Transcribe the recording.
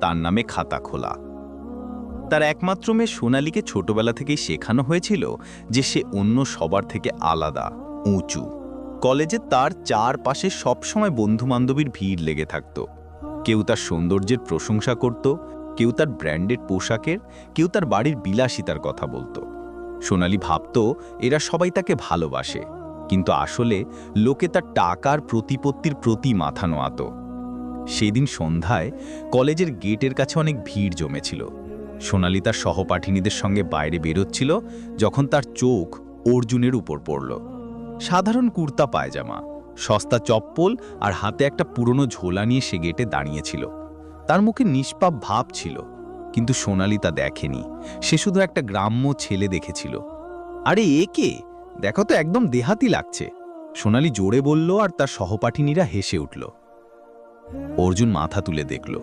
তার নামে খাতা খোলা। তার একমাত্র মেয়ে সোনালীকে ছোটবেলা থেকেই শেখানো হয়েছিল যে সে অন্য সবার থেকে আলাদা, উঁচু। কলেজে তার চারপাশে সবসময় বন্ধুবান্ধবীর ভিড় লেগে থাকত। কেউ তার সৌন্দর্যের প্রশংসা করত, কেউ তার ব্র্যান্ডেড পোশাকের, কেউ তার বাড়ির বিলাসিতার কথা বলতো। সোনালী ভাবত এরা সবাই তাকে ভালোবাসে, কিন্তু আসলে লোকে তার টাকার প্রতিপত্তির প্রতি মাথা নোয়াত। সেদিন সন্ধ্যায় কলেজের গেটের কাছে অনেক ভিড় জমেছিল। সোনালী তার সহপাঠিনীদের সঙ্গে বাইরে বেরোচ্ছিল যখন তার চোখ অর্জুনের উপর পড়ল। সাধারণ কুর্তা পায়জামা, সস্তা চপ্পল আর হাতে একটা পুরনো ঝোলা নিয়ে সে গেটে দাঁড়িয়েছিল। তার মুখে নিষ্পাপ ভাব ছিল, কিন্তু সোনালী তা দেখেনি। সে শুধু একটা গ্রাম্য ছেলে দেখেছিল। আরে এ কে? দেখো তো, একদম দেহাতি লাগছে, সোনালী জোরে বলল, আর তার সহপাঠিনীরা হেসে উঠল। অর্জুন মাথা তুলে দেখল।